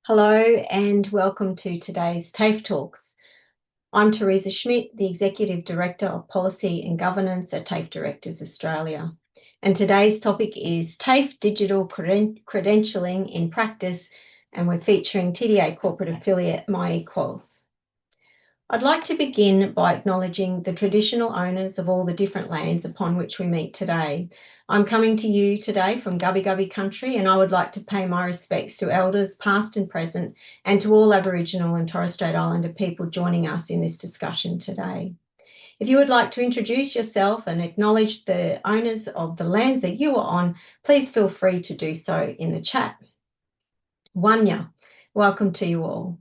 Hello and welcome to today's TAFE Talks. I'm Teresa Schmidt, the Executive Director of Policy and Governance at TAFE Directors Australia. And today's topic is TAFE Digital Credentialing in Practice, and we're featuring TDA corporate affiliate eQuals. I'd like to begin by acknowledging the traditional owners of all the different lands upon which we meet today. I'm coming to you today from Gubbi Gubbi country, and I would like to pay my respects to elders past and present and to all Aboriginal and Torres Strait Islander people joining us in this discussion today. If you would like to introduce yourself and acknowledge the owners of the lands that you are on, please feel free to do so in the chat. Wanya, welcome to you all.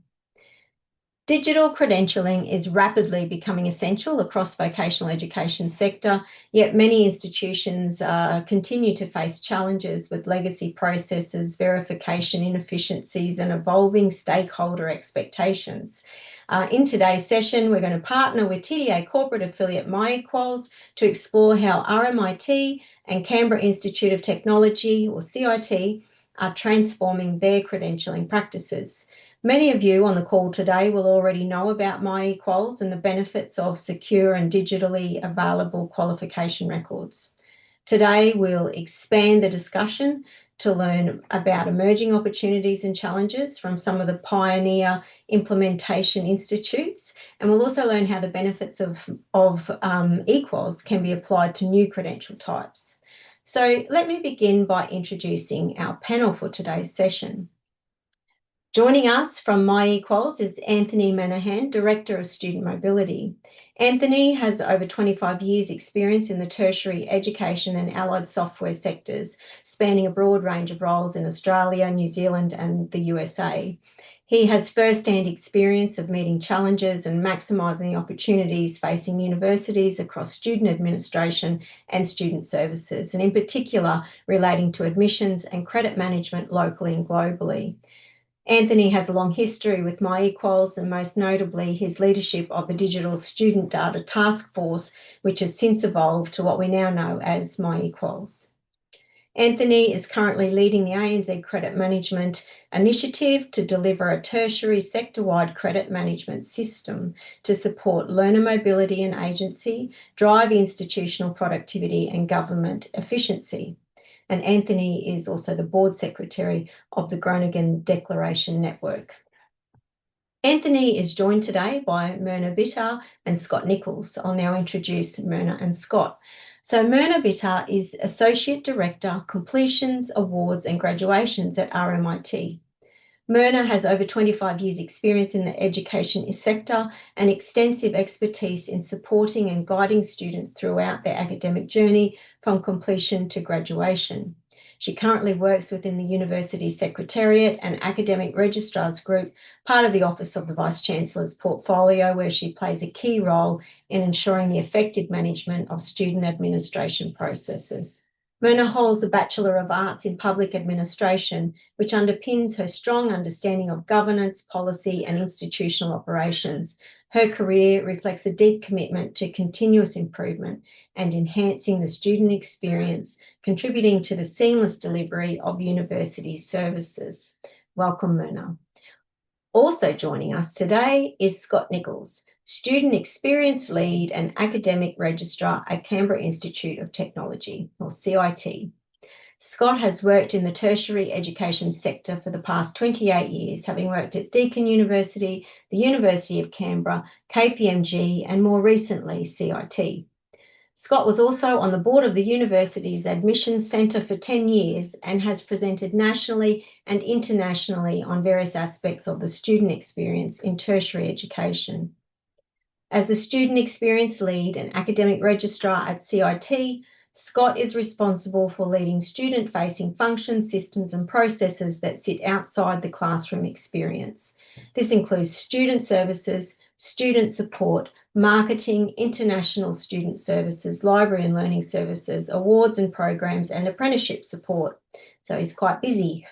Digital credentialing is rapidly becoming essential across the vocational education sector, yet many institutions continue to face challenges with legacy processes, verification inefficiencies, and evolving stakeholder expectations. In today's session, we're going to partner with TDA corporate affiliate eQuals to explore how RMIT and Canberra Institute of Technology, or CIT, are transforming their credentialing practices. Many of you on the call today will already know about eQuals and the benefits of secure and digitally available qualification records. Today, we'll expand the discussion to learn about emerging opportunities and challenges from some of the pioneer implementation institutes, and we'll also learn how the benefits of eQuals can be applied to new credential types. So let me begin by introducing our panel for today's session. Joining us from eQuals is Anthony Manahan, Director of Student Mobility. Anthony has over 25 years' experience in the tertiary education and allied software sectors, spanning a broad range of roles in Australia, New Zealand and the USA. He has first-hand experience of meeting challenges and maximising the opportunities facing universities across student administration and student services, and in particular relating to admissions and credit management locally and globally. Anthony has a long history with eQuals, and most notably his leadership of the Digital Student Data Task Force, which has since evolved to what we now know as eQuals. Anthony is currently leading the ANZ Credit Management Initiative to deliver a tertiary sector-wide credit management system to support learner mobility and agency, drive institutional productivity and government efficiency. And Anthony is also the board secretary of the Groningen Declaration Network. Anthony is joined today by Myrna Bitter and Scott Nichols. I'll now introduce Myrna and Scott. So Myrna Bitter is Associate Director, Completions, Awards and Graduations at RMIT. Myrna has over 25 years' experience in the education sector and extensive expertise in supporting and guiding students throughout their academic journey from completion to graduation. She currently works within the University Secretariat and Academic Registrars Group, part of the Office of the Vice-Chancellor's portfolio, where she plays a key role in ensuring the effective management of student administration processes. Myrna holds a Bachelor of Arts in Public Administration, which underpins her strong understanding of governance, policy and institutional operations. Her career reflects a deep commitment to continuous improvement and enhancing the student experience, contributing to the seamless delivery of university services. Welcome, Myrna. Also joining us today is Scott Nichols, Student Experience Lead and Academic Registrar at Canberra Institute of Technology, or CIT. Scott has worked in the tertiary education sector for the past 28 years, having worked at Deakin University, the University of Canberra, KPMG, and more recently, CIT. Scott was also on the board of the university's Admissions Centre for 10 years and has presented nationally and internationally on various aspects of the student experience in tertiary education. As the Student Experience Lead and Academic Registrar at CIT, Scott is responsible for leading student-facing functions, systems and processes that sit outside the classroom experience. This includes student services, student support, marketing, international student services, library and learning services, awards and programs, and apprenticeship support. So he's quite busy.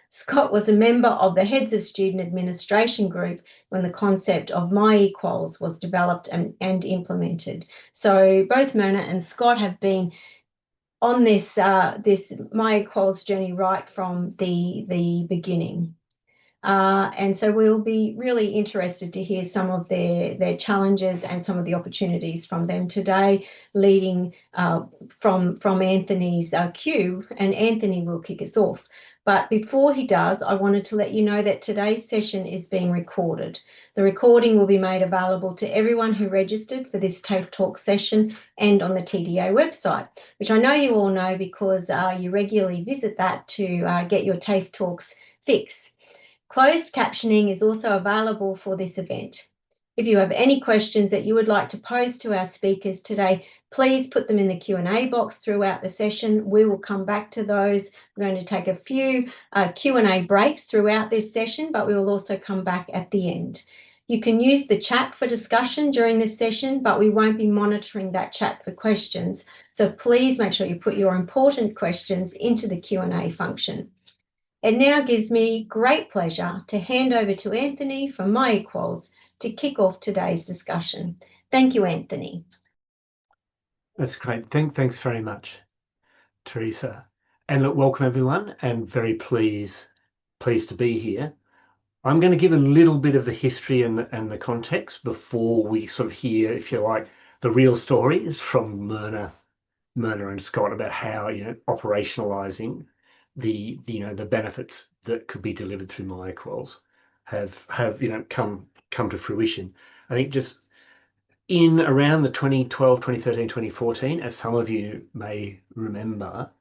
Scott was a member of the Heads of Student Administration group when the concept of eQuals was developed and implemented. So both Myrna and Scott have been on this eQuals journey right from the beginning. And so we'll be really interested to hear some of their challenges and some of the opportunities from them today, leading from Anthony's cue, and Anthony will kick us off. But before he does, I wanted to let you know that today's session is being recorded. The recording will be made available to everyone who registered for this TAFE Talk session and on the TDA website, which I know you all know because you regularly visit that to get your TAFE Talks fix. Closed captioning is also available for this event. If you have any questions that you would like to pose to our speakers today, please put them in the Q&A box throughout the session. We will come back to those. We're going to take a few Q&A breaks throughout this session, but we will also come back at the end. You can use the chat for discussion during this session, but we won't be monitoring that chat for questions. So please make sure you put your important questions into the Q&A function. It now gives me great pleasure to hand over to Anthony from eQuals to kick off today's discussion. Thank you, Anthony. That's great. Thanks very much, Teresa. And look, welcome everyone, and very pleased to be here. I'm going to give a little bit of the history and the context before we sort of hear, if you like, the real stories from Myrna and Scott about how, operationalizing the benefits that could be delivered through eQuals have come to fruition. I think just in around the 2012, 2013, 2014, as some of you may remember,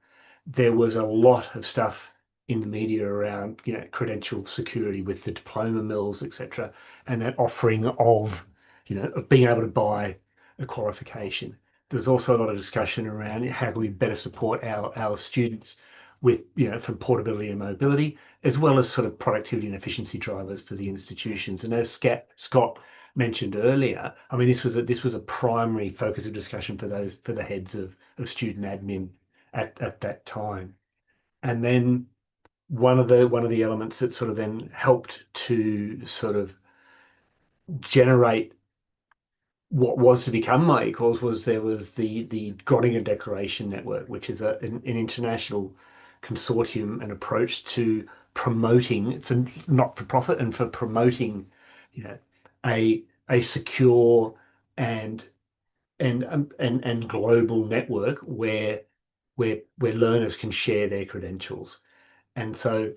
there was a lot of stuff in the media around credential security with the diploma mills, etc., and that offering of of being able to buy a qualification. There's also a lot of discussion around how can we better support our students with from portability and mobility, as well as sort of productivity and efficiency drivers for the institutions. And as Scott mentioned earlier, I mean, this was a primary focus of discussion for the heads of student admin at that time. And then one of the elements that sort of then helped to sort of generate what was to become eQuals was there was the Groningen Declaration Network, which is an international consortium and approach to promoting. It's a not-for-profit, and for promoting, a secure and global network where learners can share their credentials. And so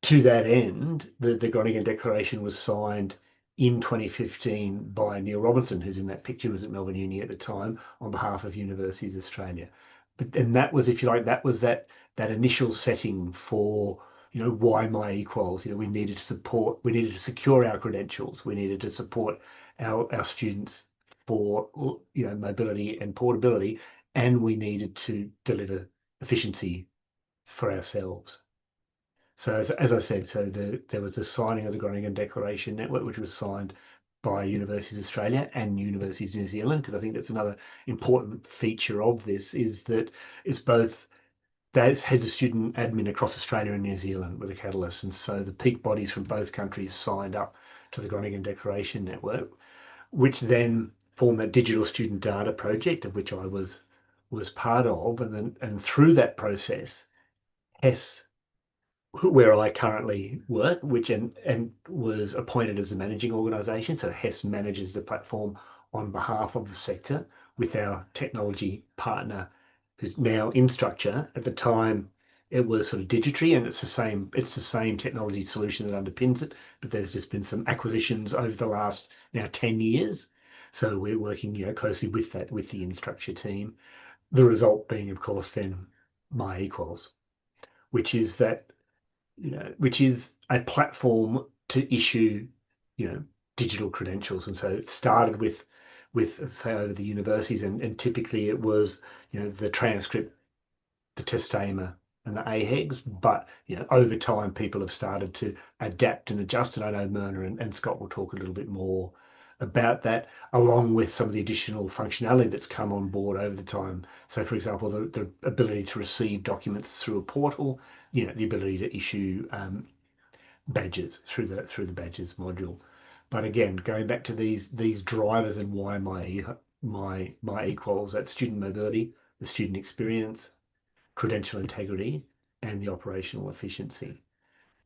to that end, the Groningen Declaration was signed in 2015 by Neil Robinson, who's in that picture, was at Melbourne Uni at the time, on behalf of Universities Australia. And that was, if you like, that initial setting for, why eQuals. We needed to secure our credentials. We needed to support our students for, mobility and portability, and we needed to deliver efficiency for ourselves. So as I said, there was the signing of the Groningen Declaration Network, which was signed by Universities Australia and Universities New Zealand, because I think that's another important feature of this, is that it's both those heads of student admin across Australia and New Zealand were the catalyst. And so the peak bodies from both countries signed up to the Groningen Declaration Network, which then formed that digital student data project, of which I was part of. And through that process, HES, where I currently work, which and was appointed as a managing organisation. So HES manages the platform on behalf of the sector with our technology partner, who's now Instructure. At the time, it was sort of Digitry, and it's the same technology solution that underpins it. But there's just been some acquisitions over the last now 10 years. So we're working closely with the Instructure team. The result being, of course, then eQuals, which is a platform to issue, digital credentials. And so it started with say over the universities, and typically it was, the transcript, the testamer, and the AHEGs. But over time, people have started to adapt and adjust. And I know Myrna and Scott will talk a little bit more about that, along with some of the additional functionality that's come on board over the time. So, for example, the ability to receive documents through a portal, the ability to issue badges through the badges module. But again, going back to these drivers and why eQuals, that student mobility, the student experience, credential integrity, and the operational efficiency.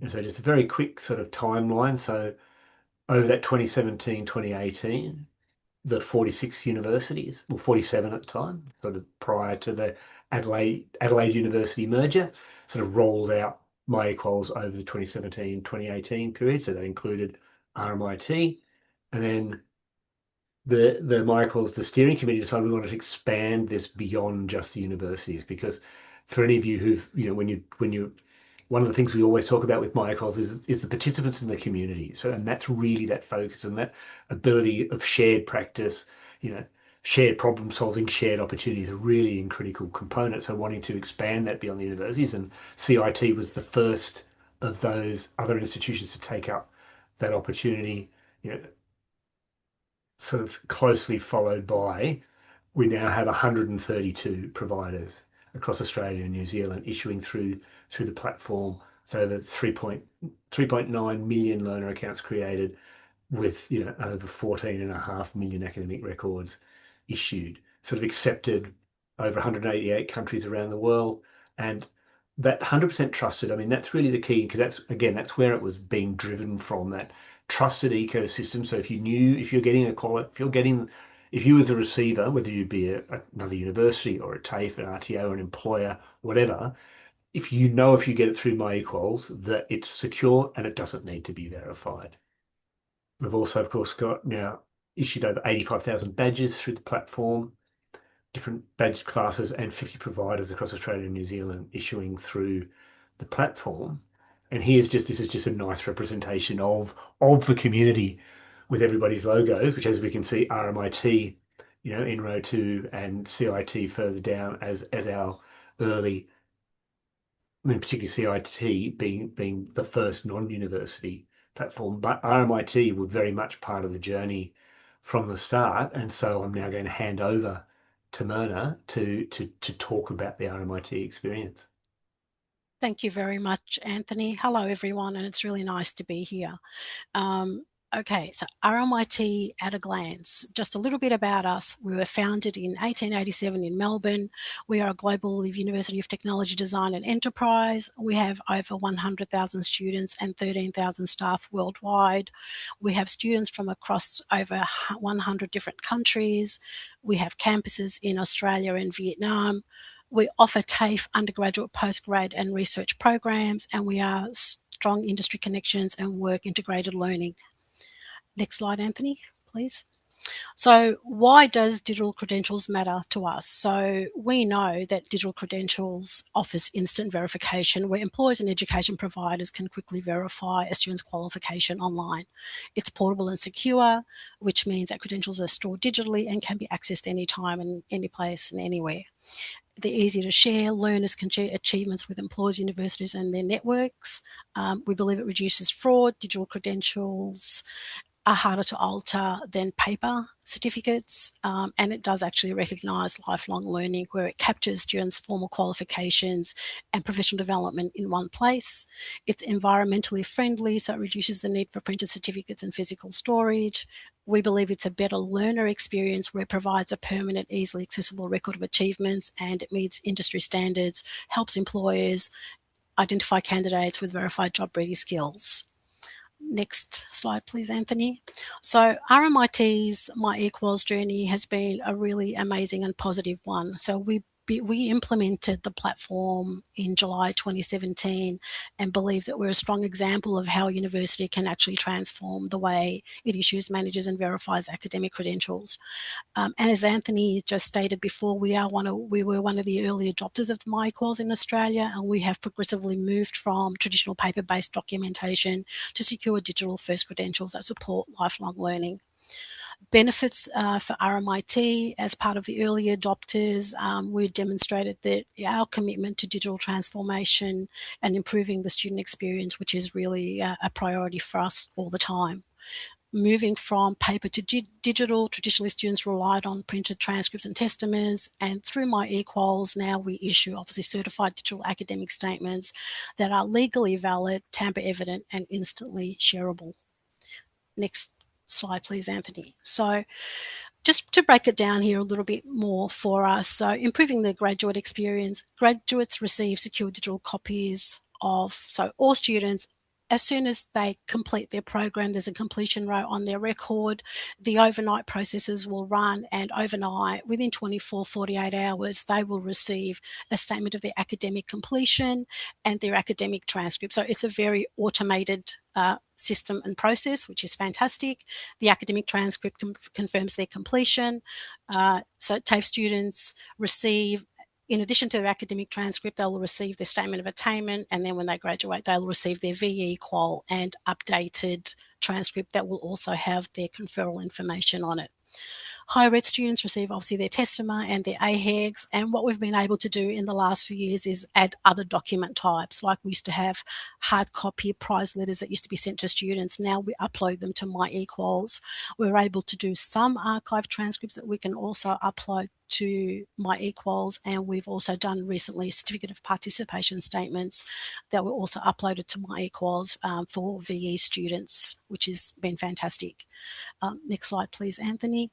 And so just a very quick sort of timeline. So over that 2017, 2018, the 46 universities, well, 47 at the time, sort of prior to the Adelaide University merger, sort of rolled out eQuals over the 2017, 2018 period. So that included RMIT. And then the eQuals, the steering committee decided we wanted to expand this beyond just the universities, because for any of you who've, when you one of the things we always talk about with eQuals is the participants in the community. So, and that's really that focus and that ability of shared practice, shared problem solving, shared opportunities are really in critical components. So wanting to expand that beyond the universities, and CIT was the first of those other institutions to take up that opportunity, you know, sort of closely followed by, we now have 132 providers across Australia and New Zealand issuing through the platform. So the 3.9 million learner accounts created, with over 14.5 million academic records issued, sort of accepted over 188 countries around the world. And that 100% trusted, I mean, that's really the key, because that's where it was being driven from, that trusted ecosystem. So if you as a receiver, whether you be another university or a TAFE, an RTO, or an employer, whatever, if you get it through eQuals, that it's secure and it doesn't need to be verified. We've also, of course, got now issued over 85,000 badges through the platform, different badge classes, and 50 providers across Australia and New Zealand issuing through the platform. And this is just a nice representation of the community, with everybody's logos, which, as we can see, RMIT, in row 2, and CIT further down as our early, I mean, particularly CIT being the first non-university platform, but RMIT were very much part of the journey from the start. And so I'm now going to hand over to Myrna to talk about the RMIT experience. Thank you very much, Anthony. Hello, everyone, and it's really nice to be here. Okay, so RMIT at a glance. Just a little bit about us. We were founded in 1887 in Melbourne. We are a global university of technology, design and enterprise. We have over 100,000 students and 13,000 staff worldwide. We have students from across over 100 different countries. We have campuses in Australia and Vietnam. We offer TAFE undergraduate, postgrad and research programs, and we are strong industry connections and work integrated learning. Next slide, Anthony, please. So why does digital credentials matter to us? So we know that digital credentials offers instant verification, where employers and education providers can quickly verify a student's qualification online. It's portable and secure, which means that credentials are stored digitally and can be accessed anytime and any place and anywhere. They're easy to share. Learners can share achievements with employers, universities and their networks. We believe it reduces fraud. Digital credentials are harder to alter than paper certificates, and it does actually recognise lifelong learning, where it captures students' formal qualifications and professional development in one place. It's environmentally friendly, so it reduces the need for printed certificates and physical storage. We believe it's a better learner experience, where it provides a permanent, easily accessible record of achievements, and it meets industry standards, helps employers identify candidates with verified job-ready skills. Next slide, please, Anthony. So RMIT's eQuals journey has been a really amazing and positive one. So we implemented the platform in July 2017 and believe that we're a strong example of how a university can actually transform the way it issues, manages and verifies academic credentials. And as Anthony just stated before, we were one of the early adopters of eQuals in Australia, and we have progressively moved from traditional paper-based documentation to secure digital first credentials that support lifelong learning. Benefits for RMIT as part of the early adopters, we demonstrated that our commitment to digital transformation and improving the student experience, which is really a priority for us all the time. Moving from paper to digital, traditionally students relied on printed transcripts and testaments, and through eQuals now we issue obviously certified digital academic statements that are legally valid, tamper evident and instantly shareable. Next slide, please, Anthony. So just to break it down here a little bit more for us, so improving the graduate experience, graduates receive secure digital copies of, so all students as soon as they complete their program, there's a completion row on their record. The overnight processes will run, and overnight, within 24, 48 hours, they will receive a statement of their academic completion and their academic transcript. So it's a very automated system and process, which is fantastic. The academic transcript confirms their completion. So TAFE students receive, in addition to their academic transcript, they will receive their statement of attainment, and then when they graduate, they'll receive their VE qual and updated transcript that will also have their conferral information on it. Higher ed students receive obviously their testament and their AHEGs, and what we've been able to do in the last few years is add other document types. Like we used to have hard copy prize letters that used to be sent to students. Now we upload them to eQuals. We're able to do some archive transcripts that we can also upload to eQuals, and we've also done recently certificate of participation statements that were also uploaded to eQuals for VE students, which has been fantastic. Next slide, please, Anthony.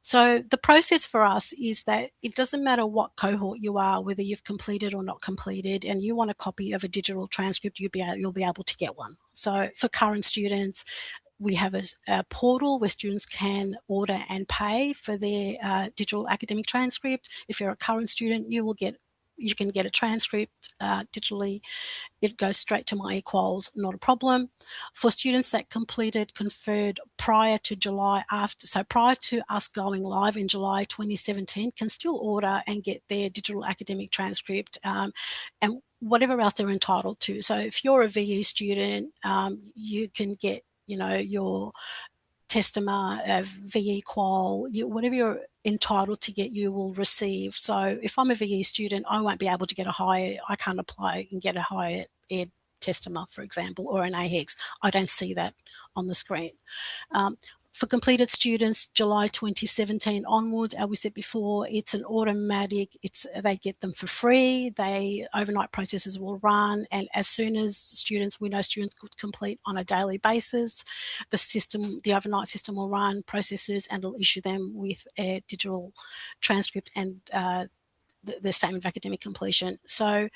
So the process for us is that it doesn't matter what cohort you are, whether you've completed or not completed, and you want a copy of a digital transcript, you'll be able to get one. So for current students, we have a portal where students can order and pay for their digital academic transcript. If you're a current student, you can get a transcript digitally. It goes straight to eQuals, not a problem. For students that completed, conferred prior to prior to us going live in July 2017, can still order and get their digital academic transcript and whatever else they're entitled to. So if you're a VE student, you can get your testament, VE qual, whatever you're entitled to get, you will receive. So if I'm a VE student, I won't be able to get I can't apply and get a higher ed testament, for example, or an AHEX. I don't see that on the screen. For completed students, July 2017 onwards, as we said before, it's an automatic, they get them for free, overnight processes will run, and as soon as we know students could complete on a daily basis, the overnight system will run processes and will issue them with a digital transcript and the statement of academic completion. So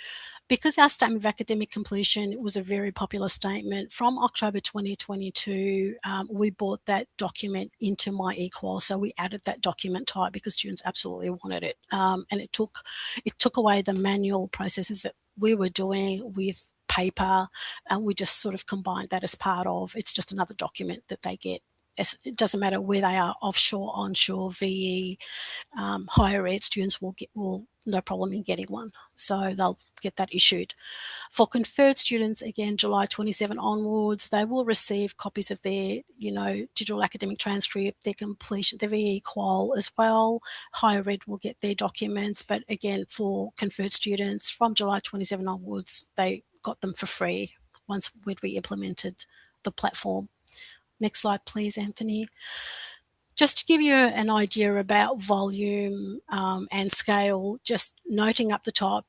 because our statement of academic completion was a very popular statement, from October 2022, we brought that document into eQuals. So we added that document type because students absolutely wanted it. And it took away the manual processes that we were doing with paper, and we just sort of combined that as part of, it's just another document that they get. It doesn't matter where they are, offshore, onshore, VE, higher ed students will no problem in getting one. So they'll get that issued. For conferred students, again, July 27 onwards, they will receive copies of their, digital academic transcript, their completion, their VE qual as well. Higher ed will get their documents, but again, for conferred students, from July 27 onwards, they got them for free once we implemented the platform. Next slide, please, Anthony. Just to give you an idea about volume and scale, just noting up the top,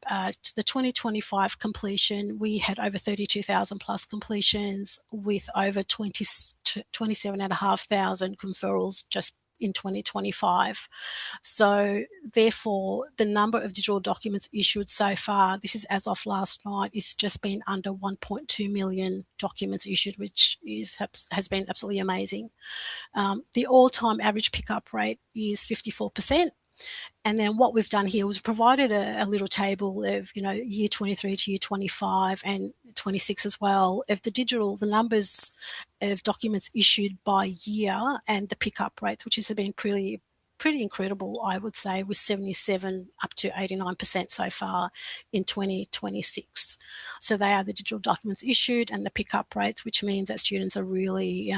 the 2025 completion, we had over 32,000 plus completions with over 27,500 conferrals just in 2025. So therefore, the number of digital documents issued so far, this is as of last night, is just been under 1.2 million documents issued, which has been absolutely amazing. The all-time average pickup rate is 54%. And then what we've done here was provided a little table of, year 23 to year 25 and 26 as well, of the numbers of documents issued by year and the pickup rates, which has been pretty incredible, I would say, with 77 up to 89% so far in 2026. So they are the digital documents issued and the pickup rates, which means that students are really,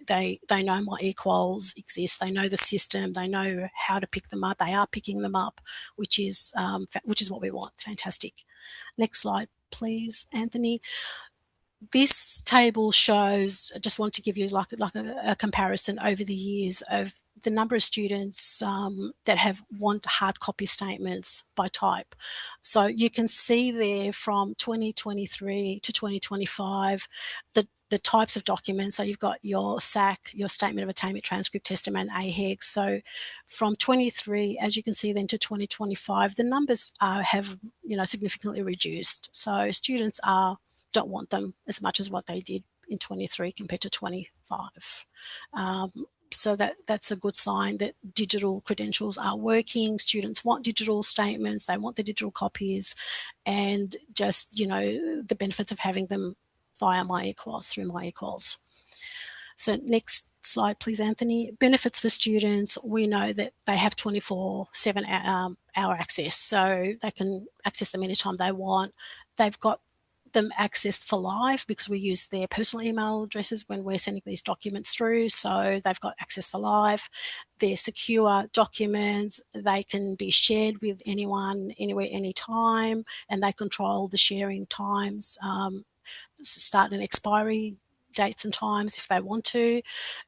they know eQuals exists, they know the system, they know how to pick them up, they are picking them up, which is what we want. Fantastic. Next slide, please, Anthony. This table shows, I just want to give you like a comparison over the years of the number of students that want hard copy statements by type. So you can see there from 2023 to 2025, the types of documents. So you've got your SAC, your Statement of Attainment, Transcript, Testament, AHEG. So from 23, as you can see then to 2025, the numbers have significantly reduced. So students are don't want them as much as what they did in 23 compared to 25. So that's a good sign that digital credentials are working. Students want digital statements, they want the digital copies, and just, the benefits of having them via eQuals, through eQuals. So next slide, please, Anthony. Benefits for students. We know that they have 24/7 hour access, so they can access them anytime they want. They've got them accessed for live because we use their personal email addresses when we're sending these documents through, so they've got access for live. They're secure documents. They can be shared with anyone, anywhere, anytime, and they control the sharing times, start and expiry dates and times if they want to.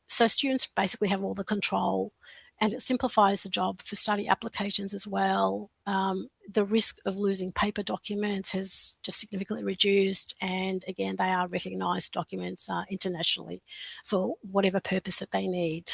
So students basically have all the control, and it simplifies the job for study applications as well. The risk of losing paper documents has just significantly reduced, and again, they are recognised documents internationally for whatever purpose that they need.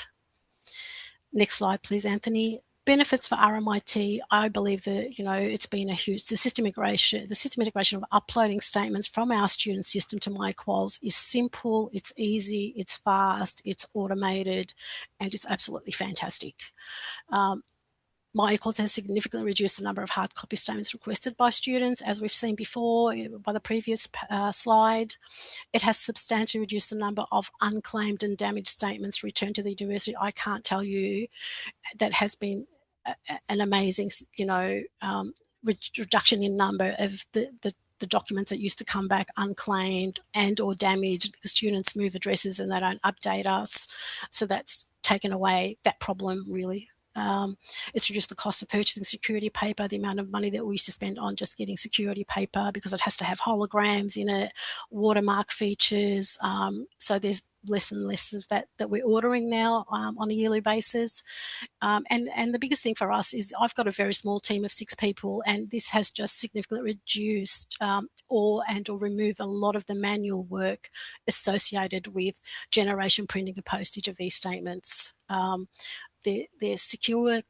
Next slide, please, Anthony. Benefits for RMIT, I believe that, it's been a huge, the system integration of uploading statements from our student system to eQuals is simple, it's easy, it's fast, it's automated, and it's absolutely fantastic. eQuals has significantly reduced the number of hard copy statements requested by students, as we've seen before by the previous slide. It has substantially reduced the number of unclaimed and damaged statements returned to the university. I can't tell you, that has been an amazing, reduction in number of the documents that used to come back unclaimed and or damaged because students move addresses and they don't update us. So that's taken away that problem, really. It's reduced the cost of purchasing security paper, the amount of money that we used to spend on just getting security paper because it has to have holograms in it, watermark features. So there's less and less of that we're ordering now on a yearly basis. And the biggest thing for us is I've got a very small team of 6 people, and this has just significantly reduced or removed a lot of the manual work associated with generation, printing and postage of these statements. They're secure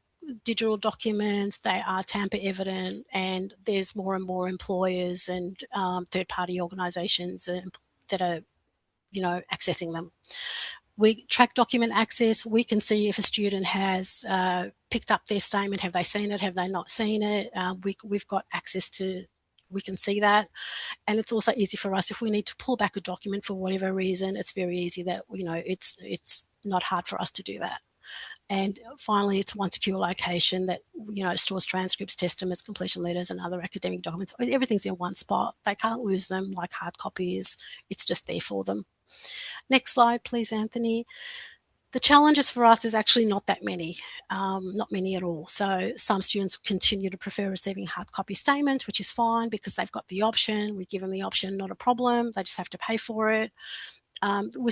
digital documents, they are tamper evident, and there's more and more employers and third-party organisations that are accessing them. We track document access. We can see if a student has picked up their statement, have they seen it, have they not seen it. We've got access to, we can see that. And it's also easy for us if we need to pull back a document for whatever reason, it's very easy that, it's not hard for us to do that. And finally, it's one secure location that, stores transcripts, testaments, completion letters, and other academic documents. Everything's in one spot. They can't lose them like hard copies. It's just there for them. Next slide, please, Anthony. The challenges for us is actually not that many, not many at all. So some students continue to prefer receiving hard copy statements, which is fine because they've got the option. We give them the option, not a problem. They just have to pay for it. We're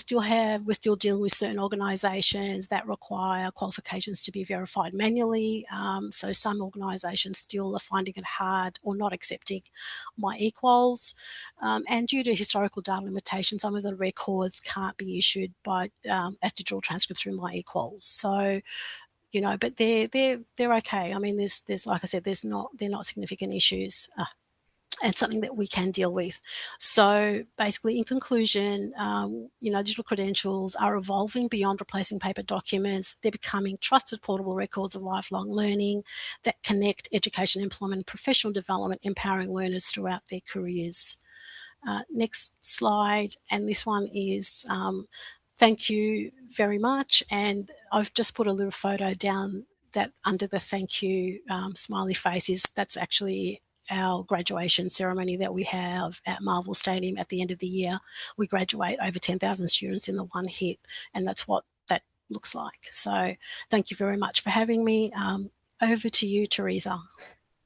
still dealing with certain organisations that require qualifications to be verified manually. So some organisations still are finding it hard or not accepting eQuals. And due to historical data limitations, some of the records can't be issued by as digital transcripts through eQuals. So, but they're okay. I mean, there's like I said, they're not significant issues. And something that we can deal with. So basically, in conclusion, digital credentials are evolving beyond replacing paper documents. They're becoming trusted portable records of lifelong learning that connect education, employment, and professional development, empowering learners throughout their careers. Next slide, and this one is thank you very much. And I've just put a little photo down that under the thank you smiley faces, that's actually our graduation ceremony that we have at Marvel Stadium at the end of the year. We graduate over 10,000 students in the one hit, and that's what that looks like. So thank you very much for having me. Over to you, Teresa.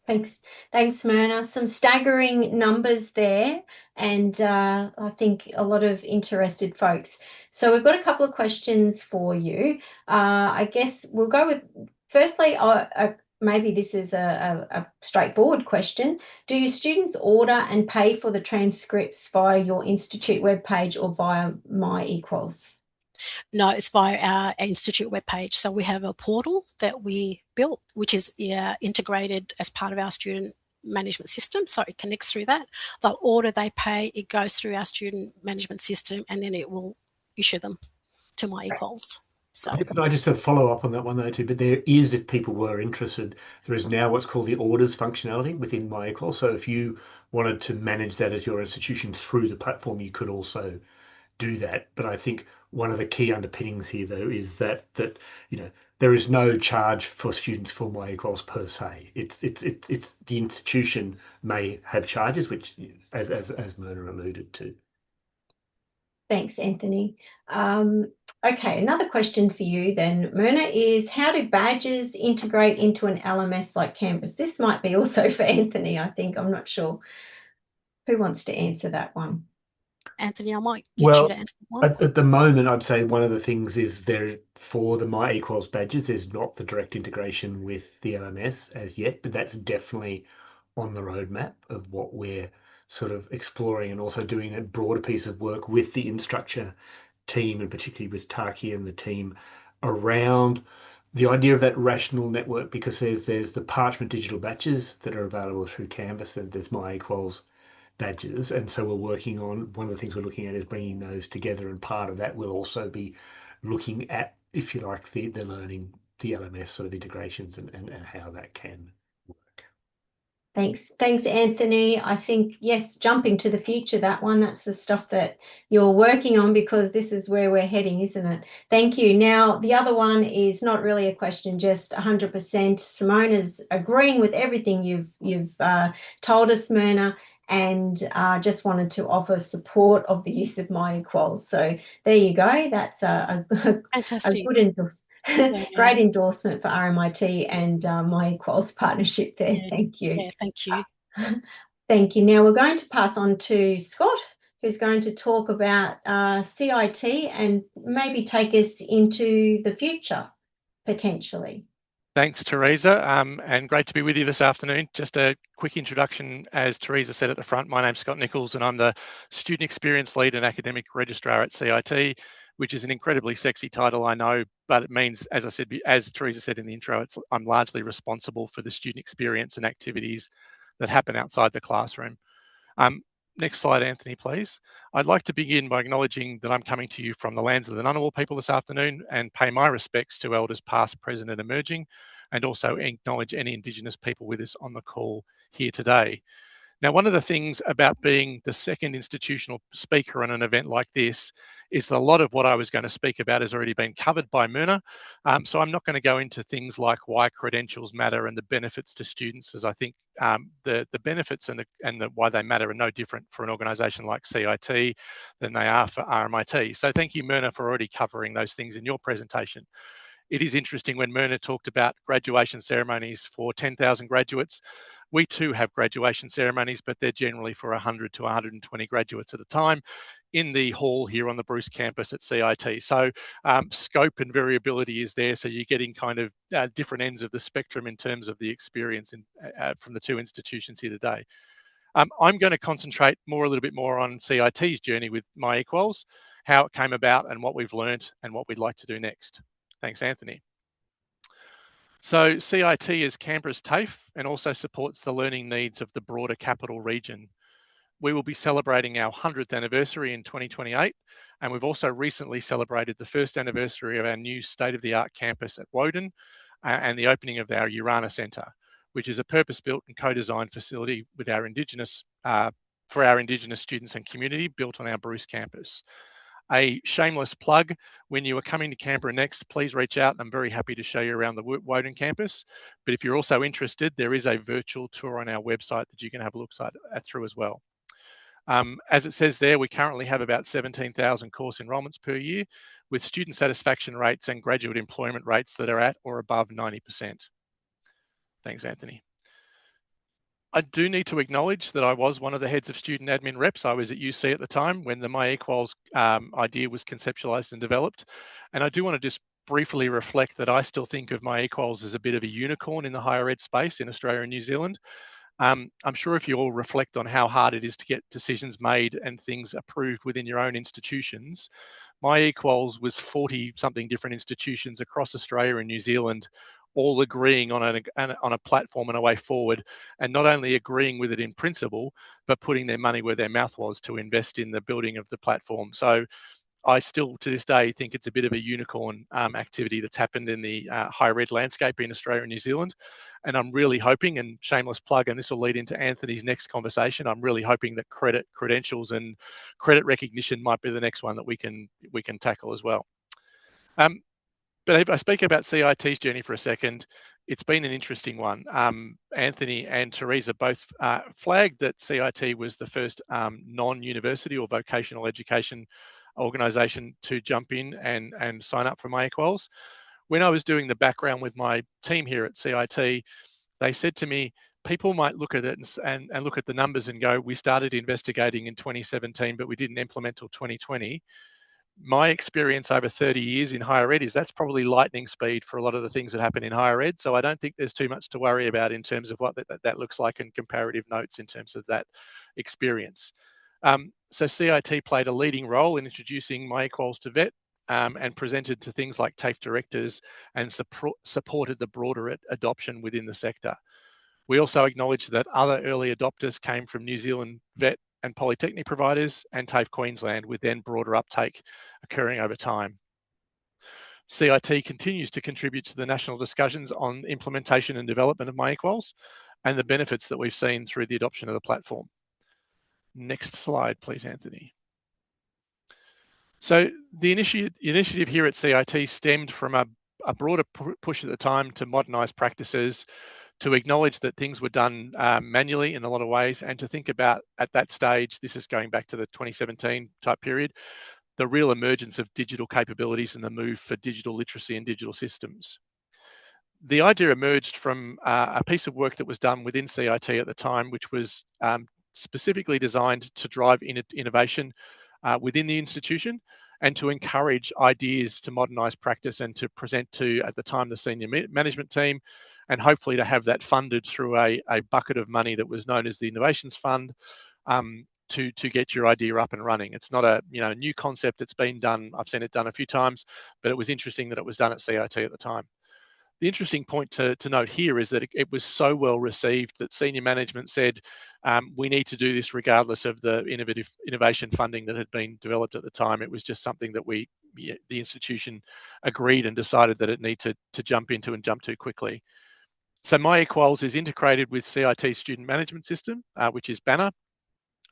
Thanks, Myrna. Some staggering numbers there, and I think a lot of interested folks. So we've got a couple of questions for you. I guess we'll go with, firstly, maybe this is a straightforward question. Do your students order and pay for the transcripts via your institute webpage or via eQuals? No, it's via our institute webpage. So we have a portal that we built, which is integrated as part of our student management system, so it connects through that. They'll order, they pay, it goes through our student management system, and then it will issue them to my eQuals. So, Can I just follow up on that one though too? But there is, if people were interested, there is now what's called the orders functionality within MyEquals. So if you wanted to manage that as your institution through the platform, you could also do that. But I think one of the key underpinnings here though is that there is no charge for students for MyEquals per se. It's the institution may have charges, which as Myrna alluded to. Thanks, Anthony. Okay, another question for you then, Myrna, is how do badges integrate into an LMS like Canvas? This might be also for Anthony, I think. I'm not sure. Who wants to answer that one? Anthony, I might get you to answer one. At the moment, I'd say one of the things is there for the MyEquals badges, there's not the direct integration with the LMS as yet, but that's definitely on the roadmap of what we're sort of exploring and also doing a broader piece of work with the Instructure team and particularly with Taki and the team around the idea of that rational network, because there's the Parchment digital badges that are available through Canvas and there's MyEquals badges, and so we're working on, one of the things we're looking at is bringing those together, and part of that will also be looking at, if you like, the learning, the LMS sort of integrations and how that can work. Thanks, Anthony. I think, yes, jumping to the future, that's the stuff that you're working on, because this is where we're heading, isn't it? Thank you. Now, the other one is not really a question, just 100%. Simona's agreeing with everything you've told us, Myrna, and just wanted to offer support of the use of MyEquals. So there you go. That's a good endorsement. Yeah. Great endorsement for RMIT and MyEquals partnership there. Yeah. Thank you. Yeah, thank you. Thank you. Now we're going to pass on to Scott, who's going to talk about CIT and maybe take us into the future, potentially. Thanks, Teresa, and great to be with you this afternoon. Just a quick introduction, as Teresa said at the front, my name's Scott Nichols and I'm the Student Experience Lead and Academic Registrar at CIT, which is an incredibly sexy title, I know, but it means, as Teresa said in the intro, I'm largely responsible for the student experience and activities that happen outside the classroom. Next slide, Anthony, please. I'd like to begin by acknowledging that I'm coming to you from the lands of the Ngunnawal people this afternoon and pay my respects to elders past, present and emerging, and also acknowledge any Indigenous people with us on the call here today. Now, one of the things about being the second institutional speaker on an event like this is that a lot of what I was going to speak about has already been covered by Myrna. So I'm not going to go into things like why credentials matter and the benefits to students, as I think the benefits and why they matter are no different for an organisation like CIT than they are for RMIT. So thank you, Myrna, for already covering those things in your presentation. It is interesting when Myrna talked about graduation ceremonies for 10,000 graduates. We too have graduation ceremonies, but they're generally for 100 to 120 graduates at a time in the hall here on the Bruce campus at CIT. So scope and variability is there. So you're getting kind of different ends of the spectrum in terms of the experience from the two institutions here today. I'm going to concentrate a little bit more on CIT's journey with MyEquals, how it came about and what we've learned and what we'd like to do next. Thanks, Anthony. So CIT is Canberra's TAFE and also supports the learning needs of the broader capital region. We will be celebrating our 100th anniversary in 2028, and we've also recently celebrated the first anniversary of our new state-of-the-art campus at Woden and the opening of our Urana Centre, which is a purpose-built and co-designed facility with our for our Indigenous students and community built on our Bruce campus. A shameless plug, when you are coming to Canberra next, please reach out. I'm very happy to show you around the Woden campus. But if you're also interested, there is a virtual tour on our website that you can have a look through as well. As it says there, we currently have about 17,000 course enrolments per year, with student satisfaction rates and graduate employment rates that are at or above 90%. Thanks, Anthony. I do need to acknowledge that I was one of the heads of student admin reps. I was at UC at the time when the MyEquals idea was conceptualized and developed. And I do want to just briefly reflect that I still think of MyEquals as a bit of a unicorn in the higher ed space in Australia and New Zealand. I'm sure if you all reflect on how hard it is to get decisions made and things approved within your own institutions, MyEquals was 40-something different institutions across Australia and New Zealand all agreeing on a platform and a way forward, and not only agreeing with it in principle, but putting their money where their mouth was to invest in the building of the platform. So I still, to this day, think it's a bit of a unicorn activity that's happened in the higher ed landscape in Australia and New Zealand. And I'm really hoping, and shameless plug, and this will lead into Anthony's next conversation, I'm really hoping that credentials and credit recognition might be the next one that we can tackle as well. But if I speak about CIT's journey for a second, it's been an interesting one. Anthony and Teresa both flagged that CIT was the first non-university or vocational education organisation to jump in and sign up for eQuals. When I was doing the background with my team here at CIT, they said to me, people might look at it and look at the numbers and go, we started investigating in 2017, but we didn't implement till 2020. My experience over 30 years in higher ed is that's probably lightning speed for a lot of the things that happen in higher ed. So I don't think there's too much to worry about in terms of what that looks like and comparative notes in terms of that experience. So CIT played a leading role in introducing eQuals to VET and presented to things like TAFE Directors and supported the broader adoption within the sector. We also acknowledge that other early adopters came from New Zealand VET and Polytechnic providers and TAFE Queensland, with then broader uptake occurring over time. CIT continues to contribute to the national discussions on implementation and development of eQuals and the benefits that we've seen through the adoption of the platform. Next slide, please, Anthony. So the initiative here at CIT stemmed from a broader push at the time to modernise practices, to acknowledge that things were done manually in a lot of ways, and to think about, at that stage, this is going back to the 2017 type period, the real emergence of digital capabilities and the move for digital literacy and digital systems. The idea emerged from a piece of work that was done within CIT at the time, which was specifically designed to drive innovation within the institution and to encourage ideas to modernise practice and to present to, at the time, the senior management team, and hopefully to have that funded through a bucket of money that was known as the Innovations Fund to get your idea up and running. It's not a new concept. It's been done. I've seen it done a few times, but it was interesting that it was done at CIT at the time. The interesting point to note here is that it was so well received that senior management said, we need to do this regardless of the innovation funding that had been developed at the time. It was just something that the institution agreed and decided that it needed to jump into and jump to quickly. So eQuals is integrated with CIT's student management system, which is Banner.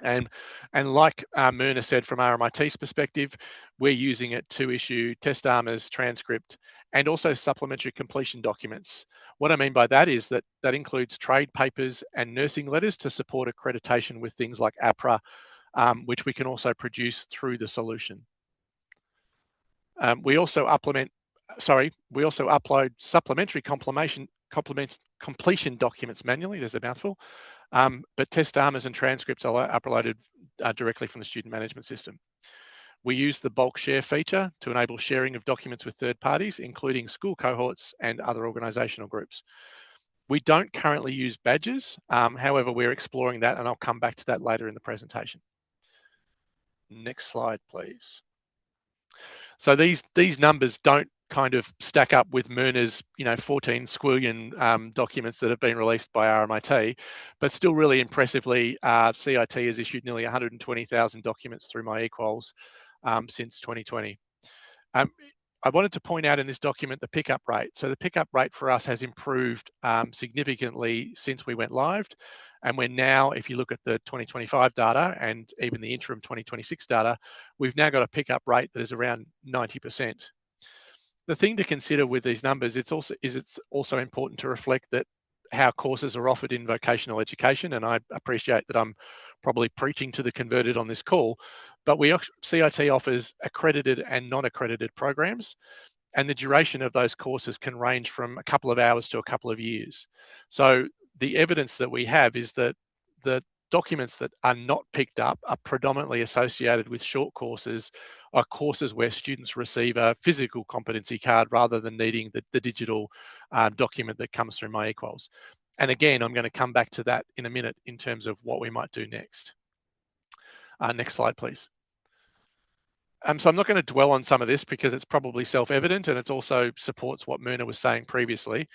And like Myrna said, from RMIT's perspective, we're using it to issue test armors, transcript, and also supplementary completion documents. What I mean by that is that includes trade papers and nursing letters to support accreditation with things like APRA, which we can also produce through the solution. We also upload supplementary completion documents manually. There's a mouthful. But test armors and transcripts are uploaded directly from the student management system. We use the bulk share feature to enable sharing of documents with third parties, including school cohorts and other organisational groups. We don't currently use badges. However, we're exploring that, and I'll come back to that later in the presentation. Next slide, please. So these numbers don't kind of stack up with Myrna's 14 squillion documents that have been released by RMIT, but still really impressively, CIT has issued nearly 120,000 documents through eQuals since 2020. I wanted to point out in this document the pickup rate. So the pickup rate for us has improved significantly since we went live. And we're now, if you look at the 2025 data and even the interim 2026 data, we've now got a pickup rate that is around 90%. The thing to consider with these numbers, it's also important to reflect that how courses are offered in vocational education, and I appreciate that I'm probably preaching to the converted on this call, but CIT offers accredited and non-accredited programs, and the duration of those courses can range from a couple of hours to a couple of years. So the evidence that we have is that the documents that are not picked up are predominantly associated with short courses, or courses where students receive a physical competency card rather than needing the digital document that comes through eQuals. And again, I'm going to come back to that in a minute in terms of what we might do next. Next slide, please. So I'm not going to dwell on some of this because it's probably self-evident, and it also supports what Myrna was saying previously.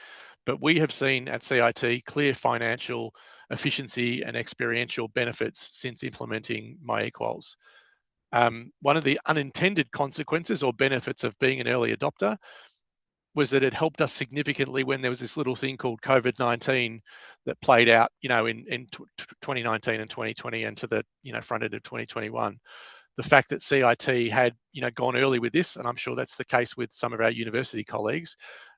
But we have seen at CIT clear financial efficiency and experiential benefits since implementing eQuals. One of the unintended consequences or benefits of being an early adopter was that it helped us significantly when there was this little thing called COVID-19 that played out, in 2019 and 2020 and to the, front end of 2021. The fact that CIT had, gone early with this, and I'm sure that's the case with some of our university colleagues,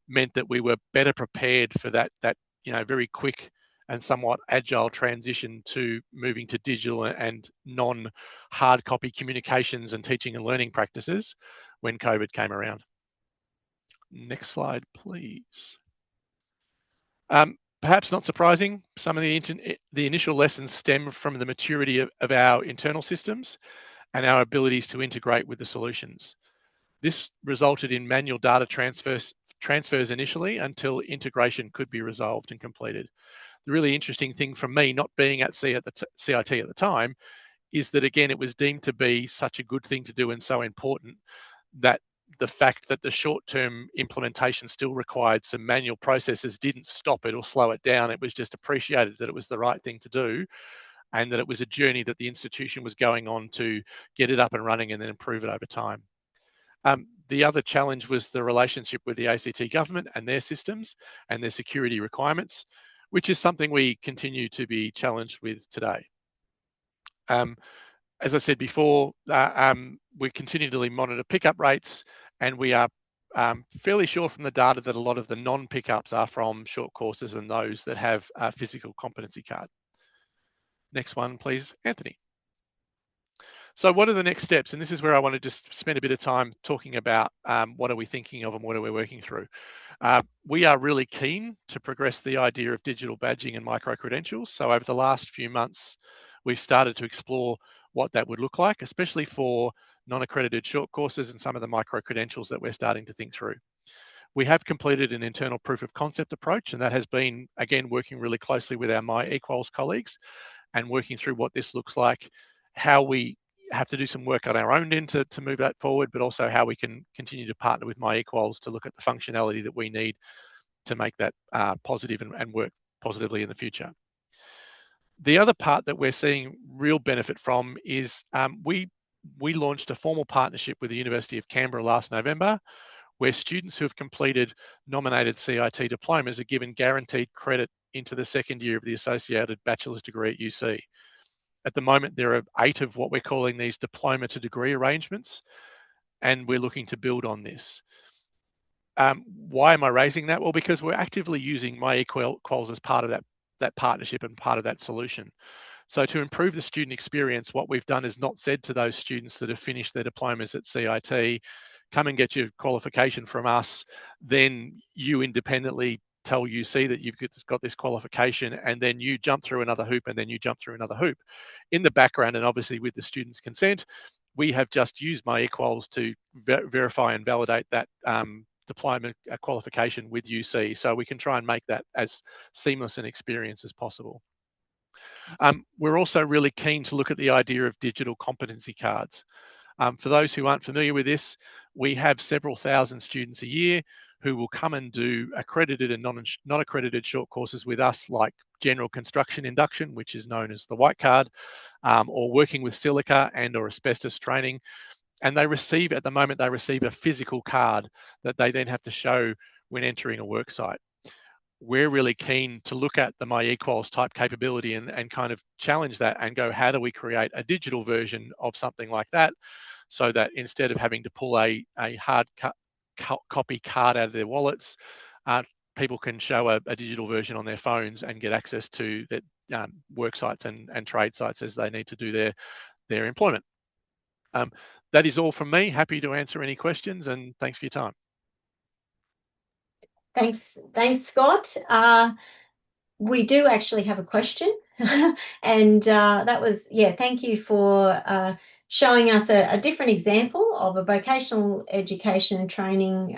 meant that we were better prepared for that very quick and somewhat agile transition to moving to digital and non-hard copy communications and teaching and learning practices when COVID came around. Next slide, please. Perhaps not surprising, some of the initial lessons stem from the maturity of our internal systems and our abilities to integrate with the solutions. This resulted in manual data transfers initially until integration could be resolved and completed. The really interesting thing from me, not being at CIT at the time, is that again, it was deemed to be such a good thing to do and so important that the fact that the short-term implementation still required some manual processes didn't stop it or slow it down. It was just appreciated that it was the right thing to do and that it was a journey that the institution was going on to get it up and running and then improve it over time. The other challenge was the relationship with the ACT government and their systems and their security requirements, which is something we continue to be challenged with today. As I said before, we continually monitor pickup rates, and we are fairly sure from the data that a lot of the non-pickups are from short courses and those that have a physical competency card. Next one, please, Anthony. So what are the next steps? And this is where I want to just spend a bit of time talking about what are we thinking of and what are we working through. We are really keen to progress the idea of digital badging and micro-credentials. So over the last few months, we've started to explore what that would look like, especially for non-accredited short courses and some of the micro-credentials that we're starting to think through. We have completed an internal proof of concept approach, and that has been, again, working really closely with our eQuals colleagues and working through what this looks like, how we have to do some work on our own end to move that forward, but also how we can continue to partner with eQuals to look at the functionality that we need to make that positive and work positively in the future. The other part that we're seeing real benefit from is we launched a formal partnership with the University of Canberra last November, where students who have completed nominated CIT diplomas are given guaranteed credit into the second year of the associated bachelor's degree at UC. At the moment, there are 8 of what we're calling these diploma to degree arrangements, and we're looking to build on this. Why am I raising that? Well, because we're actively using eQuals as part of that partnership and part of that solution. So to improve the student experience, what we've done is not said to those students that have finished their diplomas at CIT, come and get your qualification from us, then you independently tell UC that you've got this qualification, and then you jump through another hoop, and then you jump through another hoop. In the background, and obviously with the student's consent, we have just used eQuals to verify and validate that diploma qualification with UC, so we can try and make that as seamless an experience as possible. We're also really keen to look at the idea of digital competency cards. For those who aren't familiar with this, we have several thousand students a year who will come and do accredited and non-accredited short courses with us, like general construction induction, which is known as the white card, or working with silica and or asbestos training. And they receive, at the moment, they receive a physical card that they then have to show when entering a work site. We're really keen to look at the eQuals type capability and kind of challenge that and go, how do we create a digital version of something like that, so that instead of having to pull a hard copy card out of their wallets, people can show a digital version on their phones and get access to their work sites and trade sites as they need to do their employment. That is all from me. Happy to answer any questions, and thanks for your time. Thanks, Scott. We do actually have a question, and that was, thank you for showing us a different example of a vocational education and training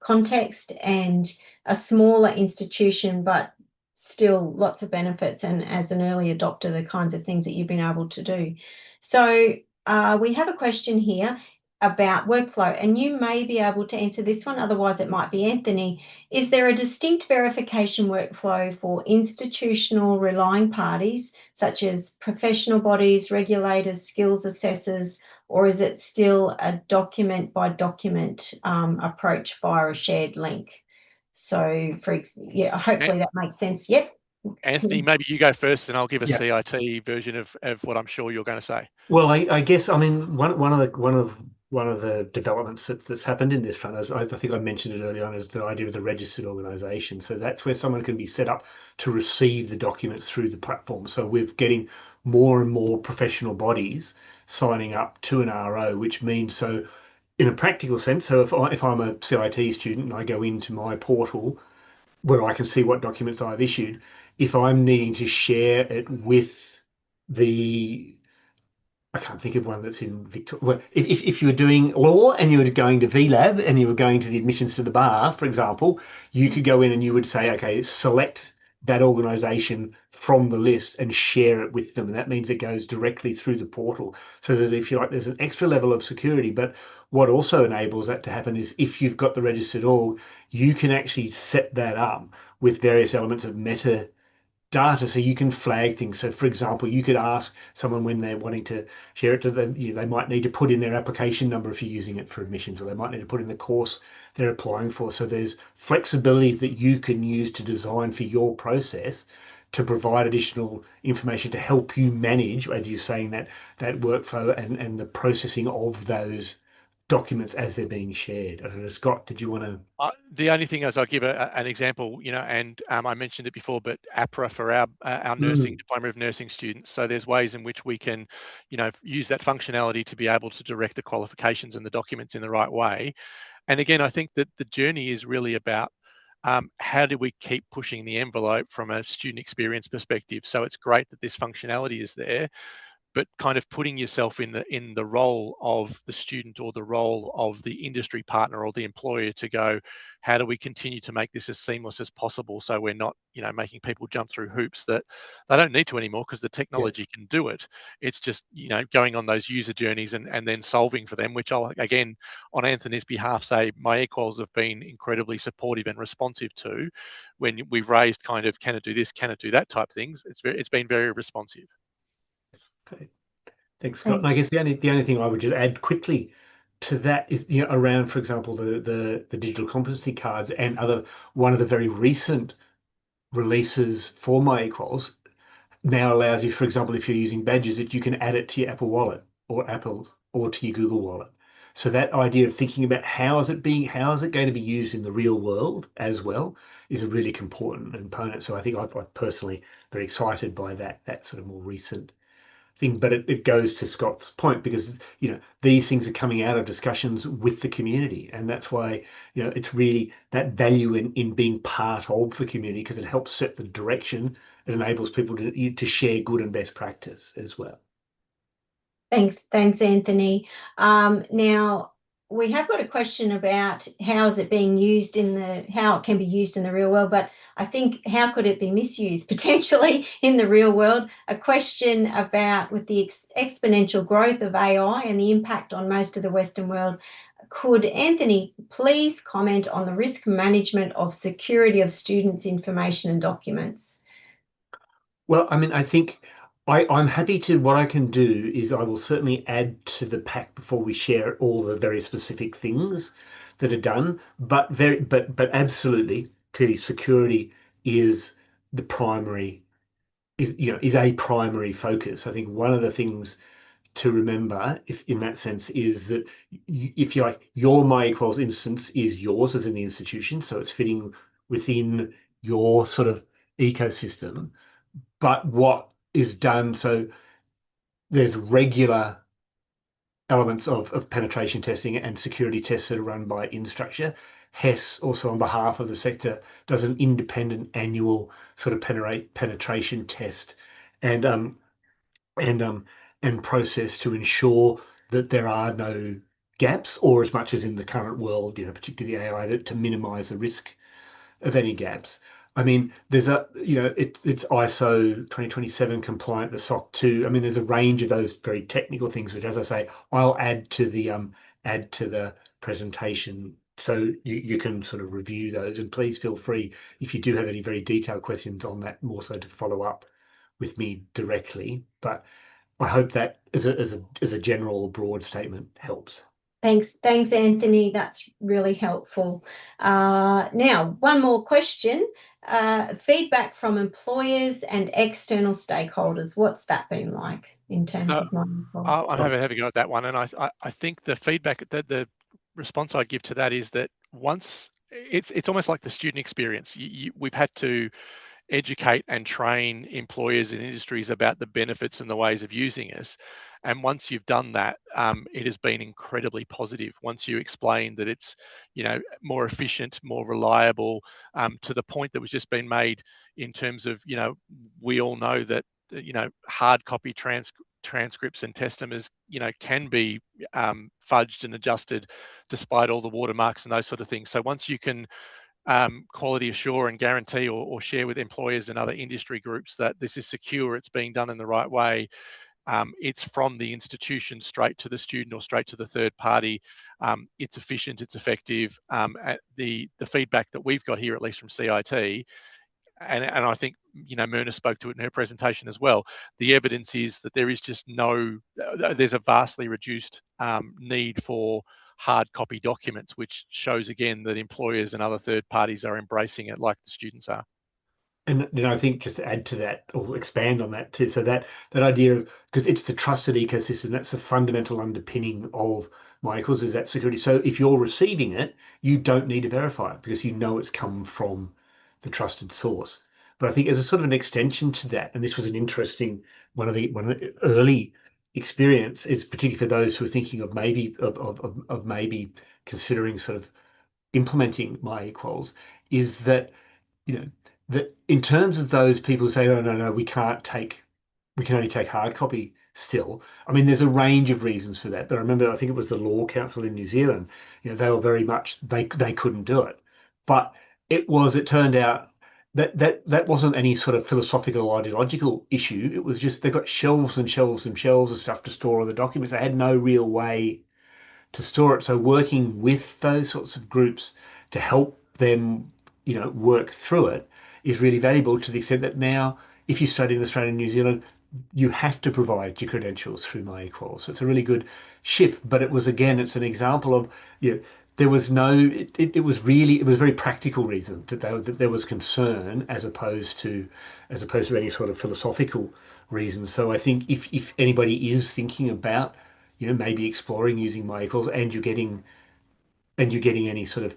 context and a smaller institution, but still lots of benefits, and as an early adopter, the kinds of things that you've been able to do. So we have a question here. about workflow, and you may be able to answer this one, otherwise it might be Anthony. Is there a distinct verification workflow for institutional relying parties, such as professional bodies, regulators, skills assessors, or is it still a document by document approach via a shared link? So, hopefully that makes sense. Yep. Anthony, maybe you go first, and I'll give a Yeah. CIT version of what I'm sure you're going to say. Well, I guess I mean one of the developments that's happened in this front, I think I mentioned it early on, is the idea of the registered organisation. So that's where someone can be set up to receive the documents through the platform. So we're getting more and more professional bodies signing up to an RO, which means, so in a practical sense, so if I'm a CIT student and I go into my portal where I can see what documents I've issued, if I'm needing to share it with the, I can't think of one that's in Victoria. Well, if you were doing law and you were going to VLab and you were going to the admissions to the bar, for example, you could go in and you would say, okay, select that organisation from the list and share it with them. And that means it goes directly through the portal. So that if you like, there's an extra level of security. But what also enables that to happen is if you've got the registered org, you can actually set that up with various elements of meta data, so you can flag things. So for example, you could ask someone when they're wanting to share it to them, they might need to put in their application number if you're using it for admissions, or they might need to put in the course they're applying for. So there's flexibility that you can use to design for your process to provide additional information to help you manage, as you're saying, that workflow and the processing of those documents as they're being shared. I don't know, Scott, did you want to? The only thing is, I'll give an example, and I mentioned it before, but APRA for our nursing, diploma of nursing students. So there's ways in which we can, use that functionality to be able to direct the qualifications and the documents in the right way. And again, I think that the journey is really about how do we keep pushing the envelope from a student experience perspective. So it's great that this functionality is there, but kind of putting yourself in the role of the student or the role of the industry partner or the employer to go, how do we continue to make this as seamless as possible, so we're not making people jump through hoops that they don't need to anymore because the technology can do it. It's just going on those user journeys and then solving for them, which I'll again on Anthony's behalf say my eQuals have been incredibly supportive and responsive to when we've raised kind of can it do this, can it do that type things. It's been very responsive. Okay. Thanks, Scott. And I guess the only thing I would just add quickly to that is around, for example, the digital competency cards and one of the very recent releases for my eQuals now allows you, for example, if you're using badges, that you can add it to your Apple Wallet or to your Google Wallet. So that idea of thinking about how is it going to be used in the real world as well is a really important component. So I think I'm personally very excited by that sort of more recent thing, but it goes to Scott's point, because these things are coming out of discussions with the community, and that's why it's really that value in being part of the community, because it helps set the direction. It enables people to share good and best practice as well. Thanks, Anthony. Now we have got a question about how it can be used in the real world, but I think how could it be misused potentially in the real world? A question about, with the exponential growth of AI and the impact on most of the Western world, could Anthony please comment on the risk management of security of students' information and documents? Well, I mean, I think I'm happy to. What I can do is I will certainly add to the pack before we share all the very specific things that are done. But absolutely, clearly, security is the primary is a primary focus. I think one of the things to remember, if in that sense, is that if you like, your My eQuals instance is yours as in the institution, so it's fitting within your sort of ecosystem. But what is done, so there's regular elements of penetration testing and security tests that are run by Instructure. HES, also on behalf of the sector, does an independent annual sort of penetration test and process to ensure that there are no gaps, or as much as in the current world, particularly AI, to minimize the risk of any gaps. I mean, there's it's ISO 2027 compliant, the SOC 2. I mean, there's a range of those very technical things, which, as I say, I'll add to the add to the presentation so you can sort of review those. And please feel free, if you do have any very detailed questions on that, more so to follow up with me directly. But I hope that as a general broad statement helps. Thanks, Anthony. That's really helpful. Now, one more question. Feedback from employers and external stakeholders. What's that been like in terms of my I'll have a go at that one. And I think the feedback, the response I give to that is that once it's almost like the student experience. We've had to educate and train employers and industries about the benefits and the ways of using us. And once you've done that, it has been incredibly positive. Once you explain that it's, more efficient, more reliable, to the point that was just been made in terms of, we all know that, hard copy transcripts and testimonies, can be fudged and adjusted despite all the watermarks and those sort of things. So once you can quality assure and guarantee or share with employers and other industry groups that this is secure, it's being done in the right way, it's from the institution straight to the student or straight to the third party. It's efficient, it's effective. The feedback that we've got here, at least from CIT, and I think Myrna spoke to it in her presentation as well, the evidence is that there is just there's a vastly reduced need for hard copy documents, which shows again that employers and other third parties are embracing it like the students are. And then I think just to add to that or expand on that too, so that idea of, because it's the trusted ecosystem, that's the fundamental underpinning of eQuals, is that security. So if you're receiving it, you don't need to verify it because you know it's come from the trusted source. But I think as a sort of an extension to that, and this was an interesting one of the early experience, is particularly for those who are thinking of maybe considering sort of implementing eQuals, is that that in terms of those people who say, oh, no, we can only take hard copy still. I mean, there's a range of reasons for that. But I remember, I think it was the Law Council in New Zealand, they were very much, they couldn't do it. But it turned out that wasn't any sort of philosophical or ideological issue. It was just, they've got shelves and shelves and shelves of stuff to store all the documents. They had no real way to store it. So working with those sorts of groups to help them, work through it is really valuable, to the extent that now, if you study in Australia and New Zealand, you have to provide your credentials through eQuals. So it's a really good shift. But it's an example of, there was it was very practical reason that there was concern as opposed to any sort of philosophical reasons. So I think if anybody is thinking about, maybe exploring using eQuals and you're getting any sort of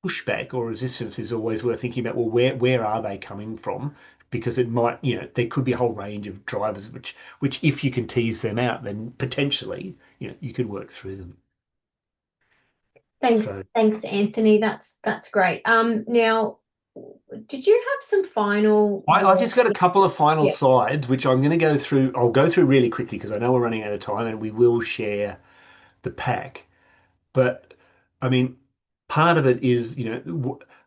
pushback or resistance, is always worth thinking about, well, where are they coming from? Because it might, there could be a whole range of drivers which if you can tease them out, then potentially, you could work through them. Thanks, Anthony. That's great. Now, did you have some final? I've just got a couple of final slides, which I'm going to go through. I'll go through really quickly because I know we're running out of time, and we will share the pack. But I mean, part of it is,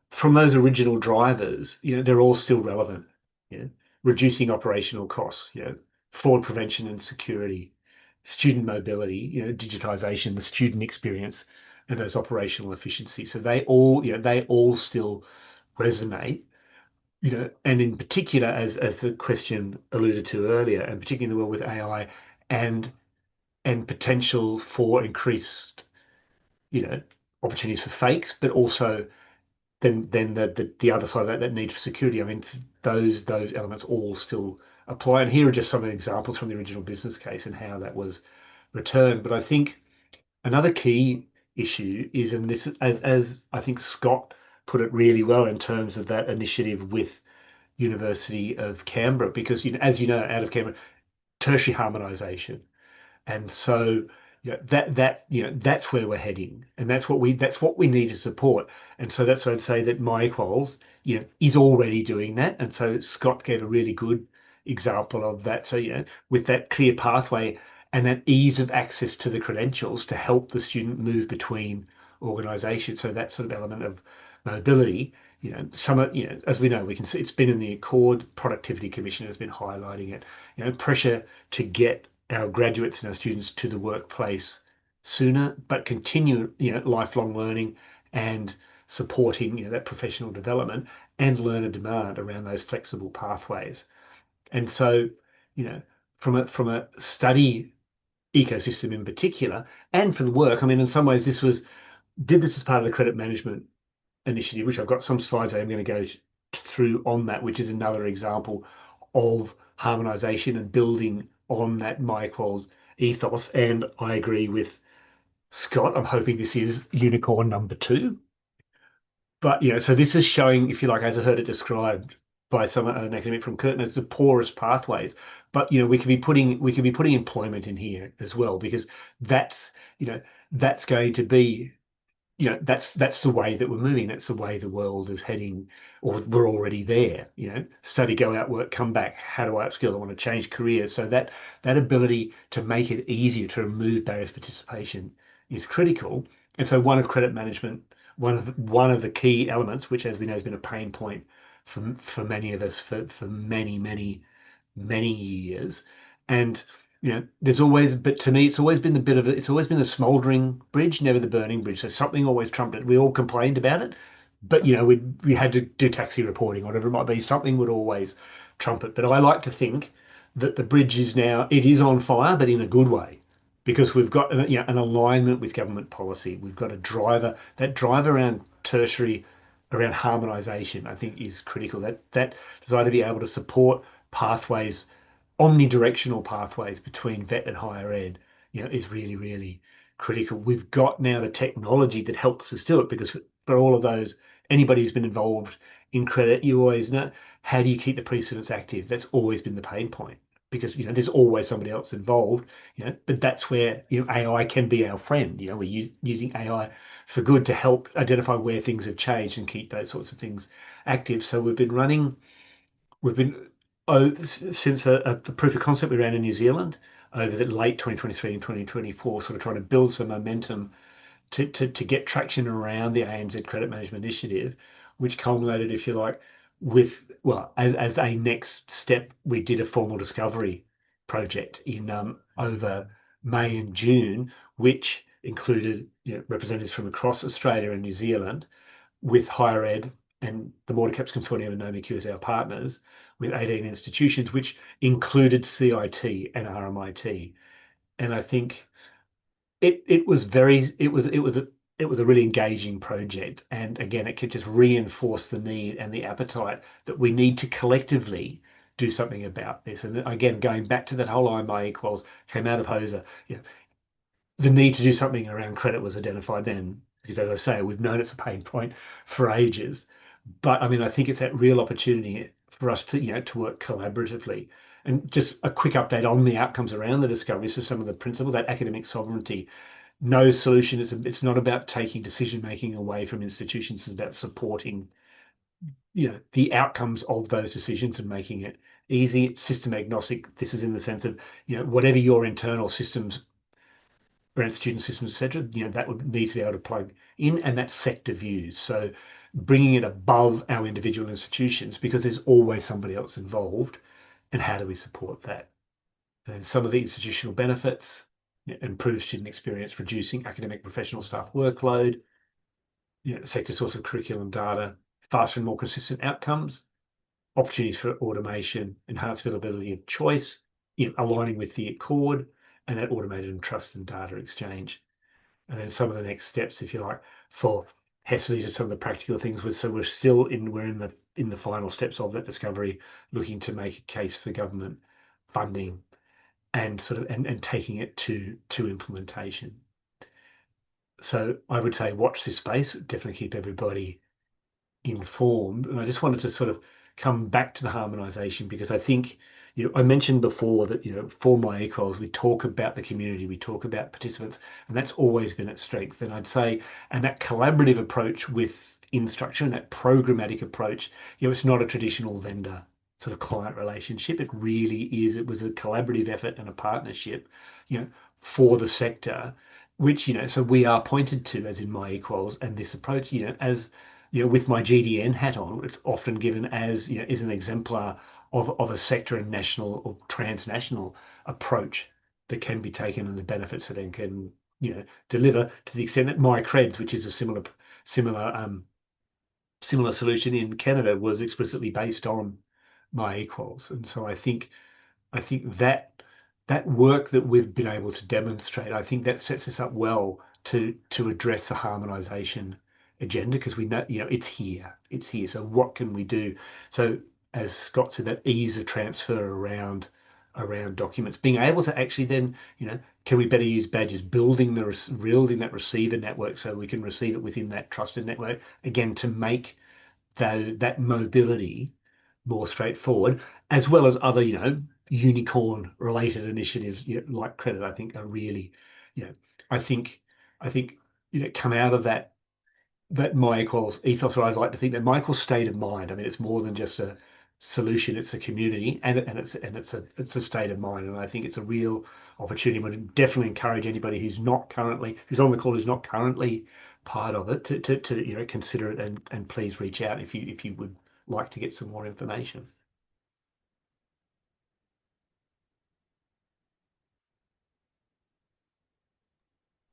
from those original drivers, they're all still relevant. Reducing operational costs, fraud prevention and security, student mobility, digitization, the student experience, and those operational efficiencies. So they all still resonate. And in particular, as the question alluded to earlier, and particularly in the world with AI and potential for increased, opportunities for fakes, but also then the other side of that need for security. I mean, those elements all still apply. And here are just some examples from the original business case and how that was returned. But I think another key issue is, and this, as I think Scott put it really well in terms of that initiative with University of Canberra, because as you know, out of Canberra, tertiary harmonisation, and so that's where we're heading, and that's what we need to support. And so that's why I'd say that eQuals is already doing that. And so Scott gave a really good example of that. So with that clear pathway and that ease of access to the credentials to help the student move between organisations. So that sort of element of mobility, as we know, we can see it's been in the Accord Productivity Commission has been highlighting it. Pressure to get our graduates and our students to the workplace sooner, but continue, lifelong learning and supporting, that professional development and learner demand around those flexible pathways. And so, from a study ecosystem in particular, and for the work, I mean, in some ways, did this as part of the credit management initiative, which I've got some slides I'm going to go through on that, which is another example of harmonization and building on that eQuals ethos. And I agree with Scott. I'm hoping this is unicorn number 2. But so this is showing, if you like, as I heard it described by an academic from Curtin, as the poorest pathways. But we could be putting employment in here as well, because that's that's going to be that's the way that we're moving. That's the way the world is heading, or we're already there. Study, go out, work, come back. How do I upskill? I want to change careers. So that ability to make it easier to remove barriers to participation is critical. And so one of the key elements, which, as we know, has been a pain point for many of us for many years. And there's always, but to me, it's always been the smouldering bridge, never the burning bridge. So something always trumped it. We all complained about it, but we had to do taxi reporting, whatever it might be. Something would always trump it. But I like to think that the bridge is on fire, but in a good way, because we've got an alignment with government policy. We've got that drive around tertiary, around harmonisation, I think is critical. That desire to be able to support pathways, omnidirectional pathways between vet and higher ed, is really, really critical. We've got now the technology that helps us do it, because for all of those, anybody who's been involved in credit, you always know, how do you keep the precedents active? That's always been the pain point, because there's always somebody else involved, but that's where AI can be our friend. We're using AI for good to help identify where things have changed and keep those sorts of things active. So we've been since the proof of concept we ran in New Zealand over the late 2023 and 2024, sort of trying to build some momentum to get traction around the ANZ Credit Management Initiative, which culminated, if you like, with, well, as a next step, we did a formal discovery project in over May and June, which included representatives from across Australia and New Zealand, with higher ed and the Morticaps Consortium and NoMQ as our partners, with 18 institutions, which included CIT and RMIT. And I think it was a really engaging project. And again, it could just reinforce the need and the appetite that we need to collectively do something about this. And again, going back to that whole eQuals came out of HOSA, the need to do something around credit was identified then, because, as I say, we've known it's a pain point for ages. But I mean, I think it's that real opportunity for us to to work collaboratively. And just a quick update on the outcomes around the discovery. So some of the principles, that academic sovereignty, no solution. It's not about taking decision making away from institutions. It's about supporting the outcomes of those decisions and making it easy. It's system agnostic. This is in the sense of whatever your internal systems around student systems, etc., that would need to be able to plug in, and that's sector views. So bringing it above our individual institutions, because there's always somebody else involved, and how do we support that? And some of the institutional benefits: improve student experience, reducing academic professional staff workload, sector source of curriculum data, faster and more consistent outcomes, opportunities for automation, enhanced visibility of choice, aligning with the Accord, and that automated and trust and data exchange. And then some of the next steps, if you like, for HES, these are some of the practical things. So we're in the final steps of that discovery, looking to make a case for government funding and and taking it to implementation. So I would say watch this space, definitely keep everybody informed. And I just wanted to sort of come back to the harmonization, because I think I mentioned before that for my eQuals we talk about the community, we talk about participants, and that's always been its strength. And I'd say, and that collaborative approach with Instructure and that programmatic approach, it's not a traditional vendor sort of client relationship. It really is. It was a collaborative effort and a partnership, for the sector, which so we are pointed to as in my eQuals, and this approach, as with my GDN hat on, it's often given as is an exemplar of a sector and national or transnational approach that can be taken, and the benefits that it can deliver, to the extent that MyCreds, which is a similar solution in Canada, was explicitly based on eQuals. And so I think that work that we've been able to demonstrate, I think that sets us up well to address the harmonisation agenda, because we know, it's here. So what can we do? So as Scott said, that ease of transfer around documents, being able to actually then, can we better use badges, building that receiver network so we can receive it within that trusted network, again, to make that mobility more straightforward, as well as other, unicorn related initiatives, like credit, I think are really, I think, come out of that MyEquals ethos, or I like to think that MyEquals state of mind. I mean, it's more than just a solution; it's a community, and it's a state of mind. And I think it's a real opportunity. I would definitely encourage anybody who's on the call, who's not currently part of it, to consider it, and please reach out if you would like to get some more information.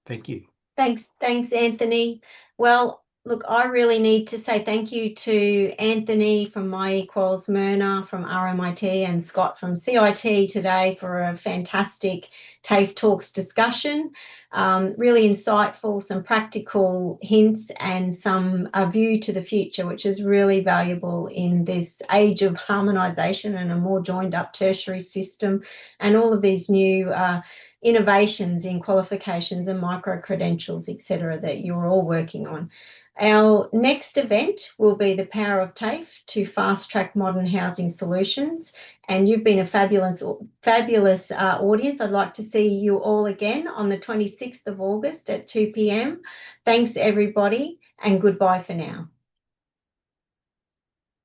Thank you. Thanks, Anthony. Well, look, I really need to say thank you to Anthony from eQuals, Myrna from RMIT, and Scott from CIT today for a fantastic TAFE Talks discussion. Really insightful, some practical hints, and a view to the future, which is really valuable in this age of harmonisation and a more joined up tertiary system, and all of these new innovations in qualifications and micro-credentials, etc., that you're all working on. Our next event will be the Power of TAFE to fast-track modern housing solutions, and you've been a fabulous audience. I'd like to see you all again on the 26th of August at 2 p.m. Thanks, everybody, and goodbye for now.